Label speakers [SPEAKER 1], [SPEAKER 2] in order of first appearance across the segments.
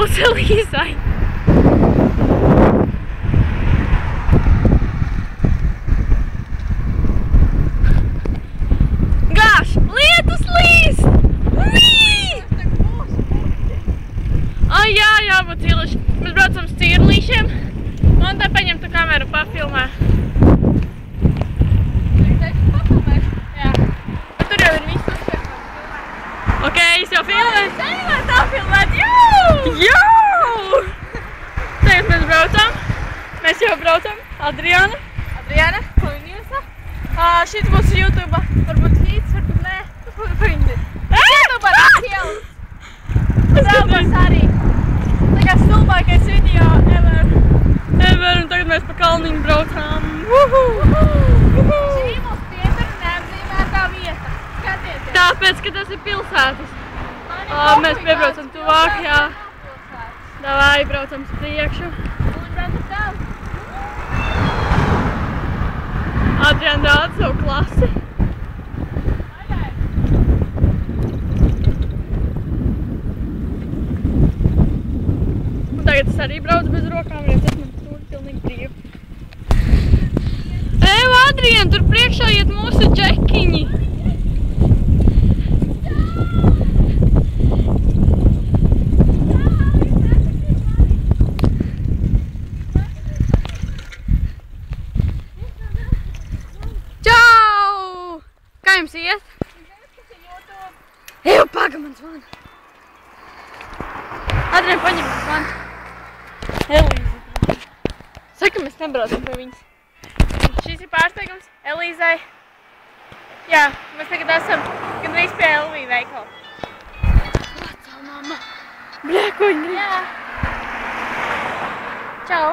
[SPEAKER 1] būs Elīzai. Gāš, lietus līst! Ai, jā, jābūt cilīši. Mēs braucam uz Cīrlīšiem. Un tā paņem tu kameru pafilmē. Jā. Bet tur jau ir viss uzspēks. Ok, es jau filmēju.
[SPEAKER 2] Senībā tā filmēt, jau!
[SPEAKER 1] Jau! Tagad mēs braucam. Mēs jau braucam. Adriana.
[SPEAKER 2] Adriana, ko viņa jūsa? Šis būs YouTube. Varbūt hīts, varbūt nē. Ko viņa? YouTube tas ielas. Draugos arī. Tā kā stulbākais video ever.
[SPEAKER 1] Ever, un tagad mēs pa kalniņu braucām.
[SPEAKER 2] Šī mūsu pietara neapzīmētā vieta. Skatieties.
[SPEAKER 1] Tāpēc, ka tas ir pilsētas. Mēs piebraucam tuvāk, jā. Davai, braucam uz priekšu.
[SPEAKER 2] Un braucam tālu.
[SPEAKER 1] Adriana rāda savu klasi. Un tagad es arī braucu bez rokām, jo tas man tur pilnīgi brīvi. Ev, Adriana, tur priekšā iet mūsu džekiņi. Čau! Kā jums iet? Eju, paga man zvana. Adriana, paņem man zvana. Elīze. Saka, mēs nebraucam pie viņas.
[SPEAKER 2] Šis ir pārsteigums Elīzai. Jā, mēs tagad esam gandrīz pie Elvī veikala.
[SPEAKER 1] Vecā mamma. Bļā, ko viņa grib?
[SPEAKER 2] Jā. Čau.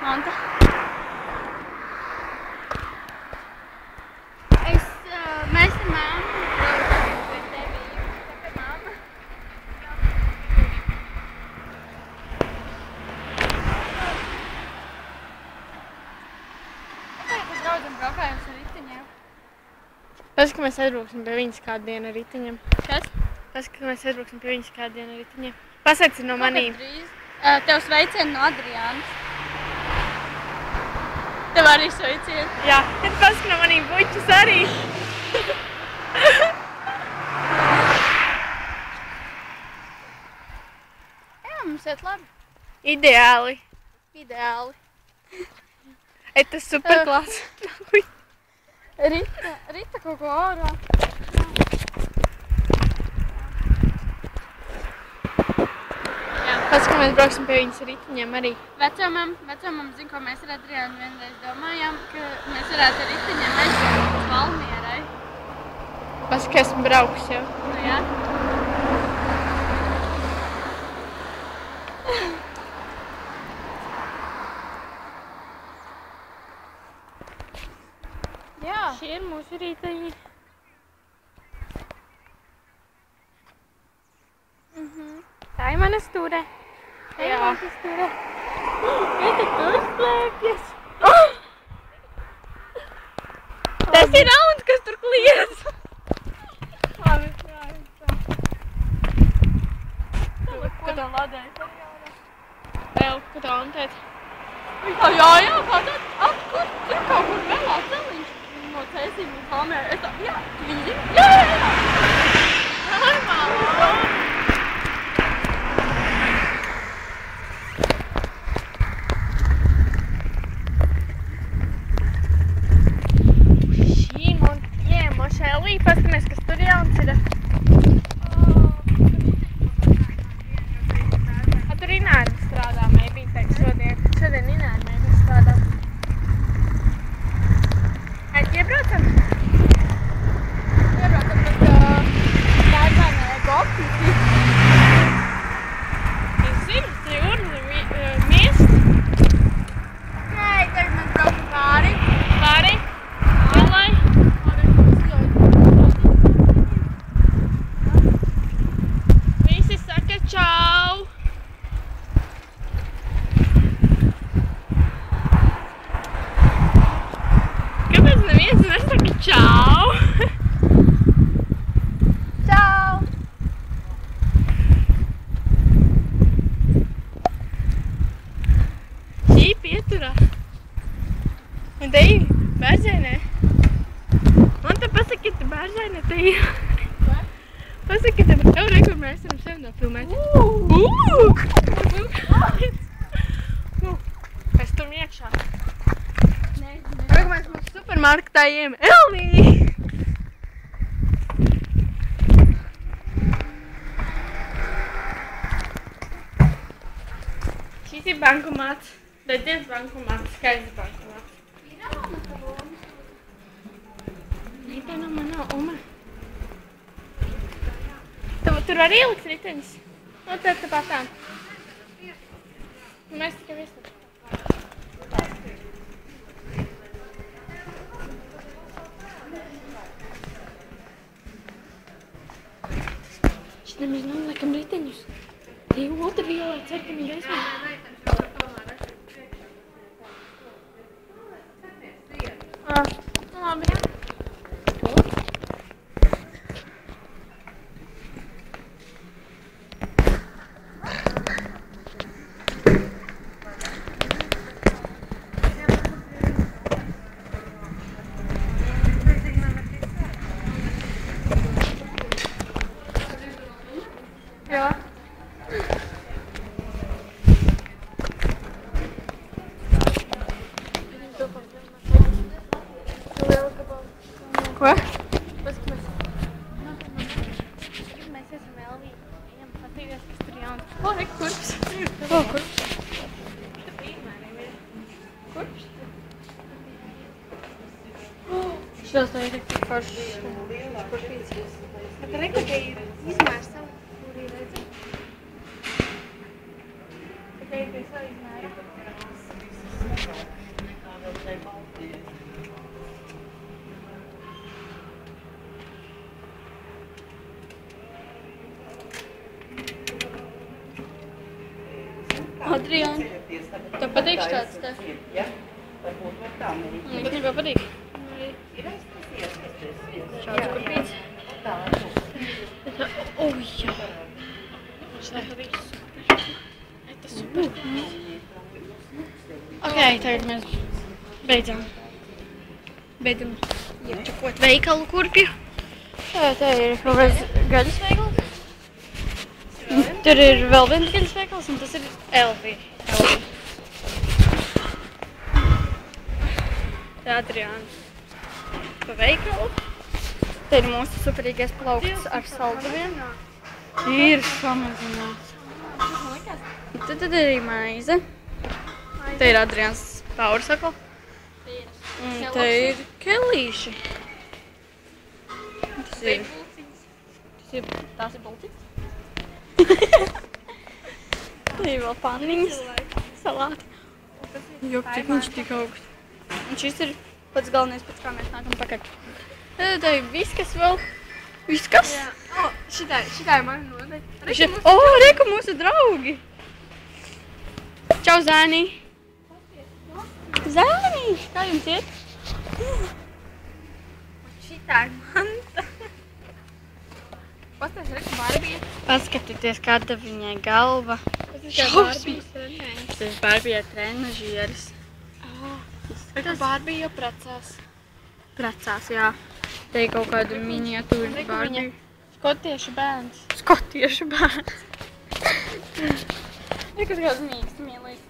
[SPEAKER 2] Manta. Mēs ar mammu braucam pie tevi. Kāpēc mamma? Kāpēc mēs draudzam braukājums ar riteņiem?
[SPEAKER 1] Pēc, ka mēs aizbrauksim pie viņas kādu dienu ar riteņiem.
[SPEAKER 2] Kas?
[SPEAKER 1] Pēc, ka mēs aizbrauksim pie viņas kādu dienu ar riteņiem. Pasaka no manīm.
[SPEAKER 2] Tev sveicieni no Adriānas. Tev arī sveicieni.
[SPEAKER 1] Jā, tad pasaka no manīm buķus arī.
[SPEAKER 2] Jā, mums iet labi.
[SPEAKER 1] Ideāli.
[SPEAKER 2] Ideāli.
[SPEAKER 1] Ei, tas superklās.
[SPEAKER 2] Rita kaut ko ārā.
[SPEAKER 1] Pēc, ka mēs brauksim pie viņas riteņiem arī.
[SPEAKER 2] Vecamam zin, ko mēs ar Adriānu vienreiz domājām, ka mēs varētu ar riteņiem aizbraukt uz Valmierai.
[SPEAKER 1] Pēc, ka esmu braukus jau.
[SPEAKER 2] Nu jā. Jā.
[SPEAKER 1] Šie ir mūsu riteņi. Tā ir mana stūre. Tā ir mana stūre. Vieta tur slēpjas. Tas ir rauns, kas tur kliedz. Labi, tā. Ko tev ladēt? Vēl, ko tev antēt?
[SPEAKER 2] Jā, kā tad? Kur? Tur kaut kur vēlā celiņš no Cēsīm un Valmierai. Es tā, jā, viņi. Jā. Normāli.
[SPEAKER 1] Elī, paskamies, kas tur jauns ir. Tur Ināra strādā, maybe, teiks šodien. Šodien Ināra maybe strādā. Iebraucam?
[SPEAKER 2] Iebraucam, bet tā ir vai ne, Gopiki.
[SPEAKER 1] nofilmēt. Kas tur iekšā?
[SPEAKER 2] Tagad mēs mūsu supermarketā ejam Elvī!
[SPEAKER 1] Šis ir bankomāts. Redzēs bankomāts, skaists bankomāts. Nē, tā nav manā Uma. Tur var ielikt riteņus? Nu, tad patām. Mēs tikai visu. Šitam mēs noliekam riteņus. Tie otra violē cerkami gaismā. Labi.
[SPEAKER 2] Jā. Ko?
[SPEAKER 1] Mēs esam Elvī. Ejam patīties, kas tur jauns.
[SPEAKER 2] O, re, kurps.
[SPEAKER 1] O, kurps.
[SPEAKER 2] Kurps?
[SPEAKER 1] Šitos tā ir tik forši.
[SPEAKER 2] Kurpīts. Bet re, ka te ir izmērs savu, kur ir redzēt.
[SPEAKER 1] Te ir pie savu izmēru. Adriāna, tev patīk štāds te?
[SPEAKER 3] Ja, varbūt var tā mērīt.
[SPEAKER 1] Man īstenībā patīk.
[SPEAKER 3] Ir aiztaisies.
[SPEAKER 1] Šāds kurpīts.
[SPEAKER 3] Tā,
[SPEAKER 1] O, jā. Šāds patīk super. Tas super. Ok, tagad mēs beidzam iečakot veikalu kurpju. Te ir kaut kāds gaļas veikals. Tur ir vēl viens gaļas veikals un tas ir Elvī. Te Adriāna pa veikalu. Te ir mūsu superīgais plaukts ar saldumiem. Ir samazināts. Tad arī maize. Te ir Adriāns paursakla. Un te ir kelīši. Tās ir bulciņas. Te ir vēl panniņas, salāti. Jop, cik viņš tik augsts. Un šis ir pats galvenais, pēc kā mēs nākam pakaļ. Te ir viskas vēl. Viskas?
[SPEAKER 2] O, šitā ir mana nodaļa.
[SPEAKER 1] O, reku mūsu draugi! Čau, Zēnī! Zēnī! Kā jums iet?
[SPEAKER 2] Šitā ir manta. Pastāst, reku Barbija.
[SPEAKER 1] Paskatieties, kāda viņai galva.
[SPEAKER 2] Barbijas trenējas.
[SPEAKER 1] Tas ir Barbija trenažieris.
[SPEAKER 2] Reku Barbija jau precās.
[SPEAKER 1] Precās, jā. Te ir kaut kāda miniatūra Barbija.
[SPEAKER 2] Skotiešu bērns.
[SPEAKER 1] Skotiešu bērns. Reku kāds mīksti mīlīgi.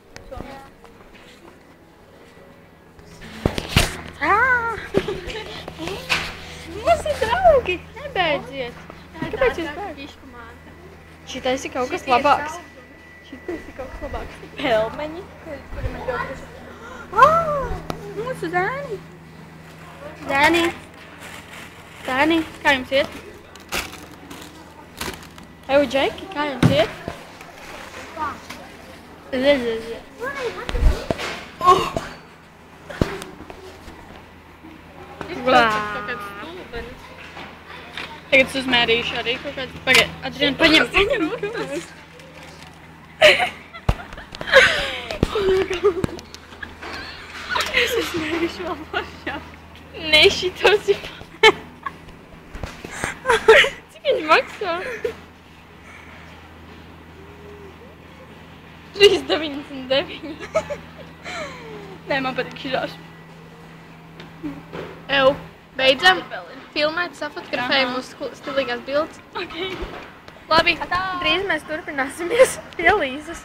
[SPEAKER 1] Mūsu draugi! Nebeidziet! Kāpēc jūs bēgat? Šitais ir kaut kas labāks. Šitais ir kaut kas labāks. Pelmeņi. Kuri man ļoti paši. Mūsu Zēni. Zēni. Zēni, kā jums iet? Eju, Džeki, kā jums iet? Tagad es uzmērīšu arī kaut kādu. Pagaid, Adriāna, paņem rokas. Es uzmērīšu vēl plašāk. Ne, šitos ir. Cik viņi maksā? 3,99. Nē, man patīk šitās.
[SPEAKER 2] Ew, beidzam filmēt, safotografēju mūsu stilīgās bildes.
[SPEAKER 1] Ok. Labi, drīz mēs turpināsimies pie Līzes.